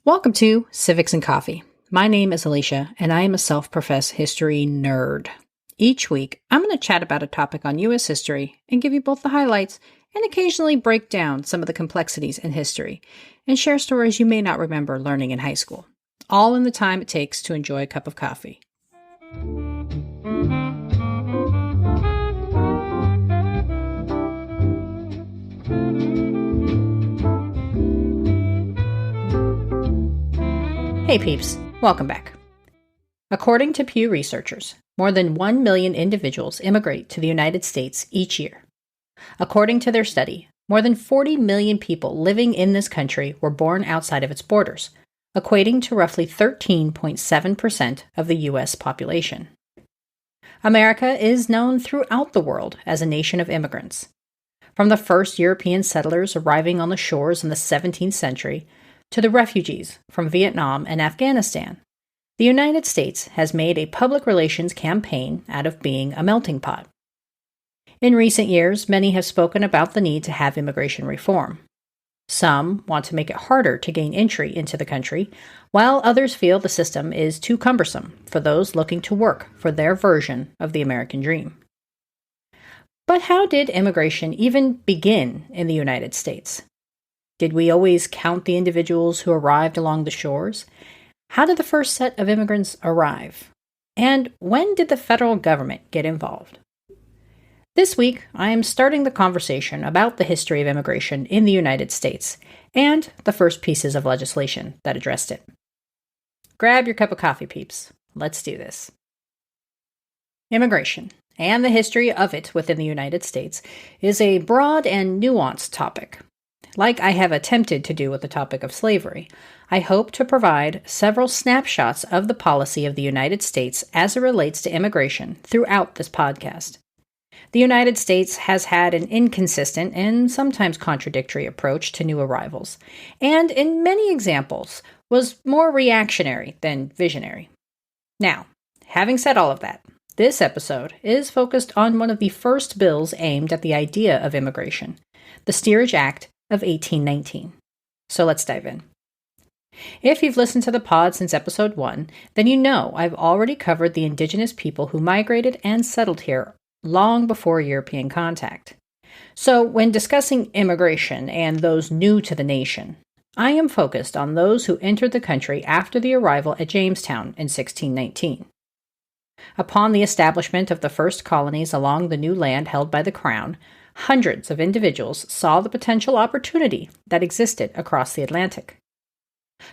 Welcome to Civics and Coffee. My name is Alicia, and I am a self-professed history nerd. Each week, I'm going to chat about a topic on U.S. history and give you both the highlights and occasionally break down some of the complexities in history and share stories you may not remember learning in high school, all in the time it takes to enjoy a cup of coffee. Hey peeps, welcome back. According to Pew researchers, more than 1 million individuals immigrate to the United States each year. According to their study, more than 40 million people living in this country were born outside of its borders, equating to roughly 13.7% of the U.S. population. America is known throughout the world as a nation of immigrants. From the first European settlers arriving on the shores in the 17th century to the refugees from Vietnam and Afghanistan, the United States has made a public relations campaign out of being a melting pot. In recent years, many have spoken about the need to have immigration reform. Some want to make it harder to gain entry into the country, while others feel the system is too cumbersome for those looking to work for their version of the American dream. But how did immigration even begin in the United States? Did we always count the individuals who arrived along the shores? How did the first set of immigrants arrive? And when did the federal government get involved? This week, I am starting the conversation about the history of immigration in the United States and the first pieces of legislation that addressed it. Grab your cup of coffee, peeps. Let's do this. Immigration, and the history of it within the United States, is a broad and nuanced topic. Like I have attempted to do with the topic of slavery, I hope to provide several snapshots of the policy of the United States as it relates to immigration throughout this podcast. The United States has had an inconsistent and sometimes contradictory approach to new arrivals, and in many examples was more reactionary than visionary. Now, having said all of that, this episode is focused on one of the first bills aimed at the idea of immigration, the Steerage Act of 1819. So let's dive in. If you've listened to the pod since episode 1, then you know I've already covered the indigenous people who migrated and settled here long before European contact. So when discussing immigration and those new to the nation, I am focused on those who entered the country after the arrival at Jamestown in 1619. Upon the establishment of the first colonies along the new land held by the Crown, hundreds of individuals saw the potential opportunity that existed across the Atlantic.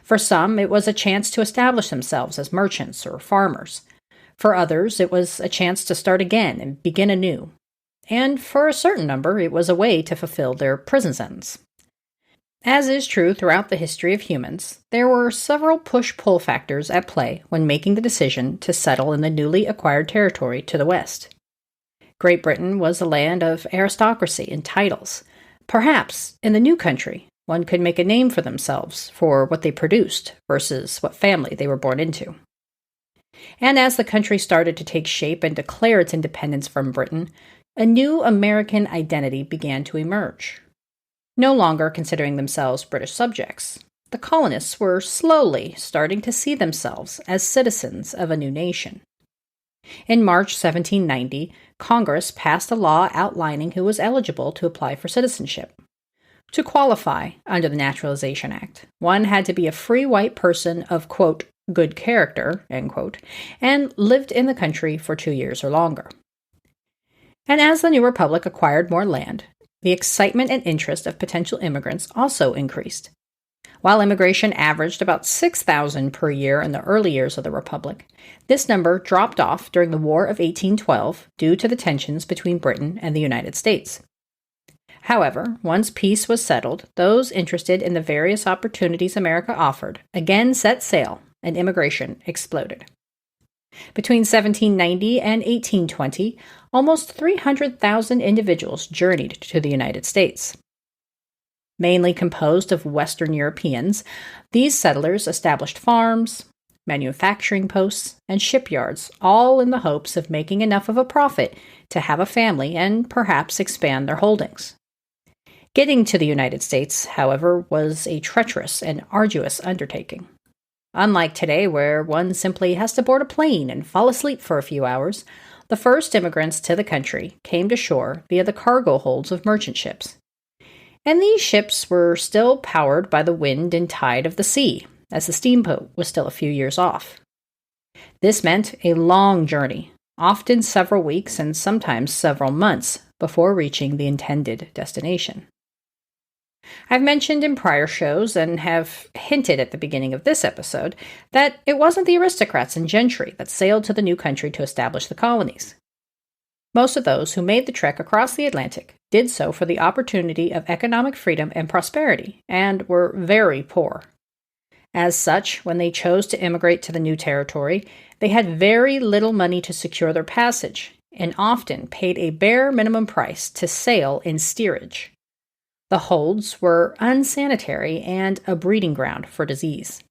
For some, it was a chance to establish themselves as merchants or farmers. For others, it was a chance to start again and begin anew. And for a certain number, it was a way to fulfill their prison sentence. As is true throughout the history of humans, there were several push-pull factors at play when making the decision to settle in the newly acquired territory to the west. Great Britain was a land of aristocracy and titles. Perhaps, in the new country, one could make a name for themselves for what they produced versus what family they were born into. And as the country started to take shape and declare its independence from Britain, a new American identity began to emerge. No longer considering themselves British subjects, the colonists were slowly starting to see themselves as citizens of a new nation. In March 1790, Congress passed a law outlining who was eligible to apply for citizenship. To qualify under the Naturalization Act, one had to be a free white person of, quote, good character, end quote, and lived in the country for 2 years or longer. And as the new republic acquired more land, the excitement and interest of potential immigrants also increased. While immigration averaged about 6,000 per year in the early years of the Republic, this number dropped off during the War of 1812 due to the tensions between Britain and the United States. However, once peace was settled, those interested in the various opportunities America offered again set sail, and immigration exploded. Between 1790 and 1820, almost 300,000 individuals journeyed to the United States. Mainly composed of Western Europeans, these settlers established farms, manufacturing posts, and shipyards, all in the hopes of making enough of a profit to have a family and perhaps expand their holdings. Getting to the United States, however, was a treacherous and arduous undertaking. Unlike today, where one simply has to board a plane and fall asleep for a few hours, the first immigrants to the country came to shore via the cargo holds of merchant ships. And these ships were still powered by the wind and tide of the sea, as the steamboat was still a few years off. This meant a long journey, often several weeks and sometimes several months, before reaching the intended destination. I've mentioned in prior shows and have hinted at the beginning of this episode that it wasn't the aristocrats and gentry that sailed to the new country to establish the colonies. Most of those who made the trek across the Atlantic did so for the opportunity of economic freedom and prosperity, and were very poor. As such, when they chose to immigrate to the new territory, they had very little money to secure their passage, and often paid a bare minimum price to sail in steerage. The holds were unsanitary and a breeding ground for disease.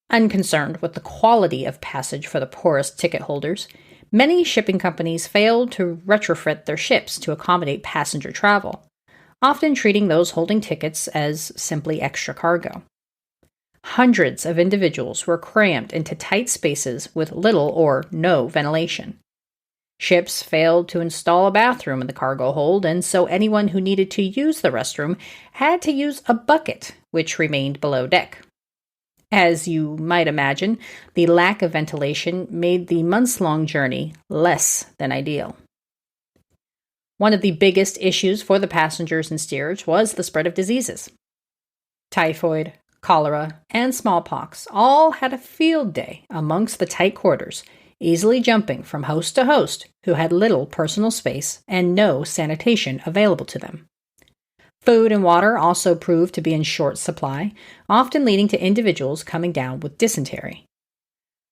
Unconcerned with the quality of passage for the poorest ticket holders, many shipping companies failed to retrofit their ships to accommodate passenger travel, often treating those holding tickets as simply extra cargo. Hundreds of individuals were crammed into tight spaces with little or no ventilation. Ships failed to install a bathroom in the cargo hold, and so anyone who needed to use the restroom had to use a bucket, which remained below deck. As you might imagine, the lack of ventilation made the months-long journey less than ideal. One of the biggest issues for the passengers in steerage was the spread of diseases. Typhoid, cholera, and smallpox all had a field day amongst the tight quarters, easily jumping from host to host who had little personal space and no sanitation available to them. Food and water also proved to be in short supply, often leading to individuals coming down with dysentery.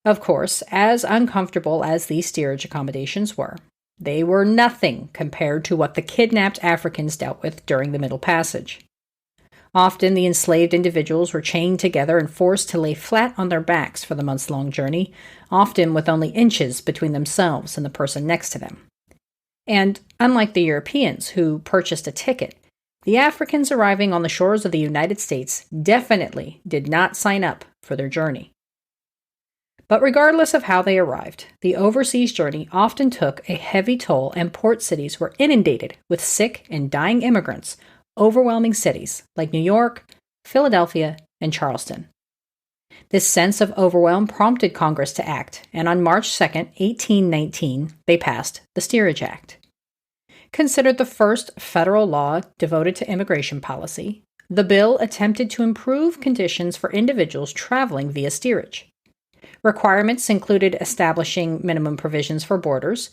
Of course, as uncomfortable as these steerage accommodations were, they were nothing compared to what the kidnapped Africans dealt with during the Middle Passage. Often the enslaved individuals were chained together and forced to lay flat on their backs for the months-long journey, often with only inches between themselves and the person next to them. And unlike the Europeans who purchased a ticket, the Africans arriving on the shores of the United States definitely did not sign up for their journey. But regardless of how they arrived, the overseas journey often took a heavy toll, and port cities were inundated with sick and dying immigrants, overwhelming cities like New York, Philadelphia, and Charleston. This sense of overwhelm prompted Congress to act, and on March 2, 1819, they passed the Steerage Act. Considered the first federal law devoted to immigration policy, the bill attempted to improve conditions for individuals traveling via steerage. Requirements included establishing minimum provisions for boarders,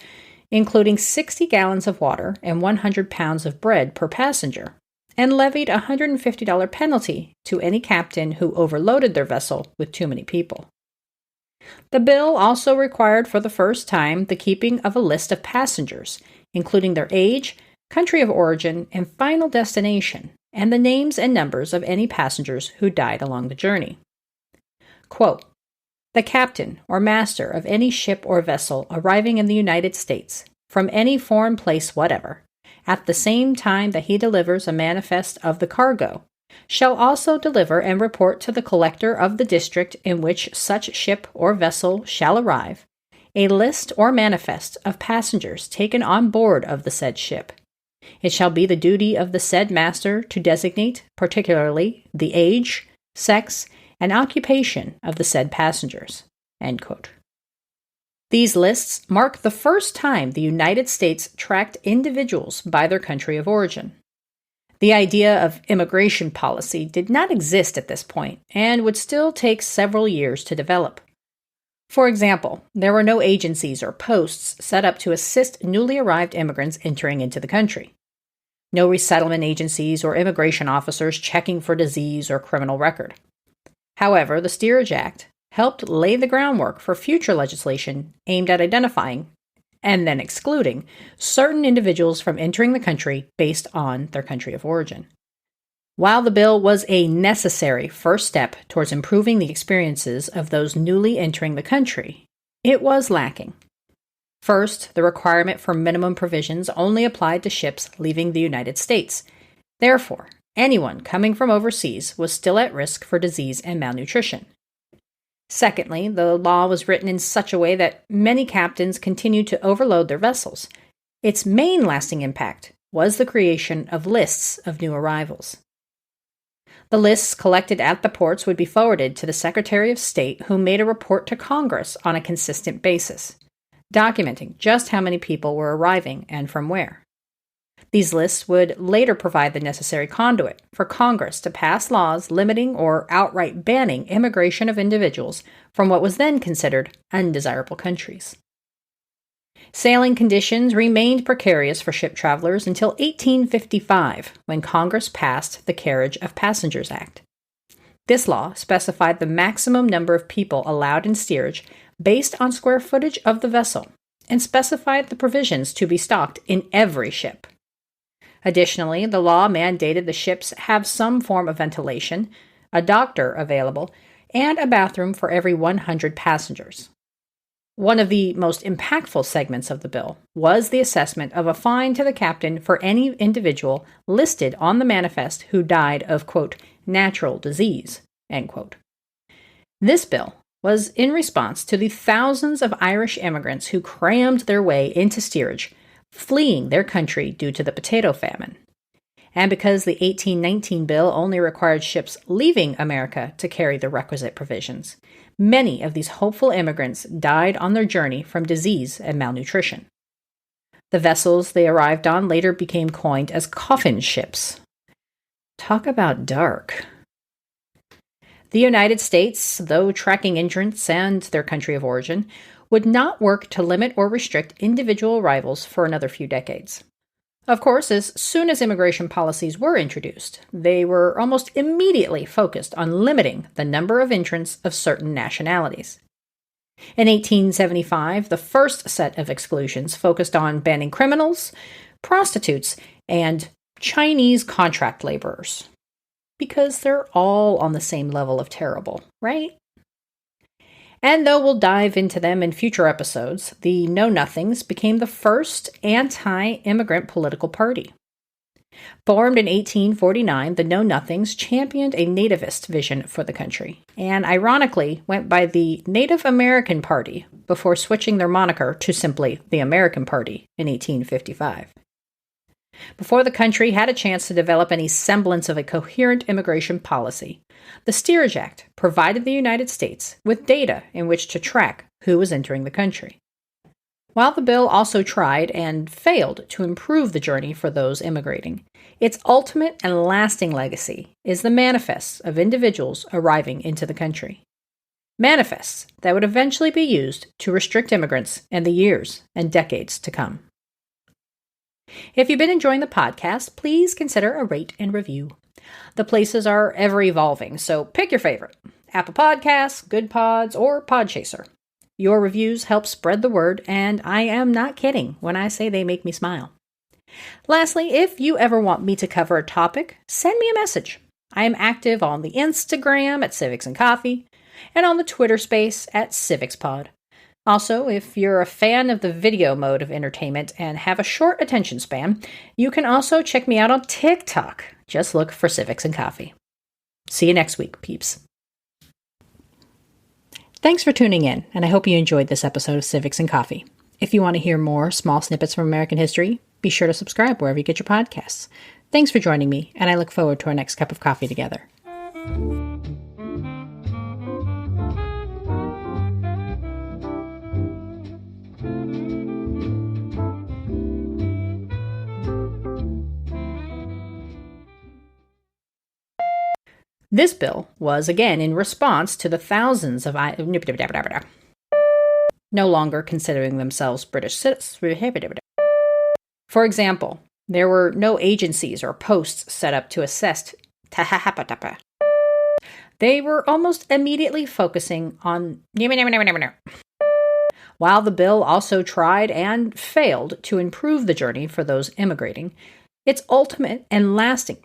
including 60 gallons of water and 100 pounds of bread per passenger, and levied a $150 penalty to any captain who overloaded their vessel with too many people. The bill also required for the first time the keeping of a list of passengers, including their age, country of origin, and final destination, and the names and numbers of any passengers who died along the journey. Quote, "The captain or master of any ship or vessel arriving in the United States, from any foreign place whatever, at the same time that he delivers a manifest of the cargo, shall also deliver and report to the collector of the district in which such ship or vessel shall arrive, a list or manifest of passengers taken on board of the said ship. It shall be the duty of the said master to designate, particularly, the age, sex, and occupation of the said passengers." End quote. These lists mark the first time the United States tracked individuals by their country of origin. The idea of immigration policy did not exist at this point and would still take several years to develop. For example, there were no agencies or posts set up to assist newly arrived immigrants entering into the country. No resettlement agencies or immigration officers checking for disease or criminal record. However, the Steerage Act helped lay the groundwork for future legislation aimed at identifying, and then excluding, certain individuals from entering the country based on their country of origin. While the bill was a necessary first step towards improving the experiences of those newly entering the country, it was lacking. First, the requirement for minimum provisions only applied to ships leaving the United States, Therefore, anyone coming from overseas was still at risk for disease and malnutrition. Secondly, the law was written in such a way that many captains continued to overload their vessels. Its main lasting impact was the creation of lists of new arrivals. The lists collected at the ports would be forwarded to the Secretary of State, who made a report to Congress on a consistent basis, documenting just how many people were arriving and from where. These lists would later provide the necessary conduit for Congress to pass laws limiting or outright banning immigration of individuals from what was then considered undesirable countries. Sailing conditions remained precarious for ship travelers until 1855, when Congress passed the Carriage of Passengers Act. This law specified the maximum number of people allowed in steerage based on square footage of the vessel, and specified the provisions to be stocked in every ship. Additionally, the law mandated the ships have some form of ventilation, a doctor available, and a bathroom for every 100 passengers. One of the most impactful segments of the bill was the assessment of a fine to the captain for any individual listed on the manifest who died of, quote, natural disease, end quote. This bill was in response to the thousands of Irish immigrants who crammed their way into steerage, fleeing their country due to the potato famine. And because the 1819 bill only required ships leaving America to carry the requisite provisions, many of these hopeful immigrants died on their journey from disease and malnutrition. The vessels they arrived on later became coined as coffin ships. Talk about dark. The United States, though tracking entrants and their country of origin, would not work to limit or restrict individual arrivals for another few decades. Of course, as soon as immigration policies were introduced, they were almost immediately focused on limiting the number of entrants of certain nationalities. In 1875, the first set of exclusions focused on banning criminals, prostitutes, and Chinese contract laborers. Because they're all on the same level of terrible, right? And though we'll dive into them in future episodes, the Know-Nothings became the first anti-immigrant political party. Formed in 1849, the Know-Nothings championed a nativist vision for the country, and ironically went by the Native American Party before switching their moniker to simply the American Party in 1855. Before the country had a chance to develop any semblance of a coherent immigration policy, the Steerage Act provided the United States with data in which to track who was entering the country. While the bill also tried and failed to improve the journey for those immigrating, its ultimate and lasting legacy is the manifests of individuals arriving into the country. Manifests that would eventually be used to restrict immigrants in the years and decades to come. If you've been enjoying the podcast, please consider a rate and review. The places are ever evolving, so pick your favorite. Apple Podcasts, Good Pods, or Podchaser. Your reviews help spread the word, and I am not kidding when I say they make me smile. Lastly, if you ever want me to cover a topic, send me a message. I am active on the Instagram at Civics and Coffee, and on the Twitter space at CivicsPod. Also, if you're a fan of the video mode of entertainment and have a short attention span, you can also check me out on TikTok. Just look for Civics and Coffee. See you next week, peeps. Thanks for tuning in, and I hope you enjoyed this episode of Civics and Coffee. If you want to hear more small snippets from American history, be sure to subscribe wherever you get your podcasts. Thanks for joining me, and I look forward to our next cup of coffee together. This bill was, again, in response to the thousands of no longer considering themselves British citizens. For example, there were no agencies or posts set up to assess. They were almost immediately focusing on. While the bill also tried and failed to improve the journey for those immigrating, its ultimate and lasting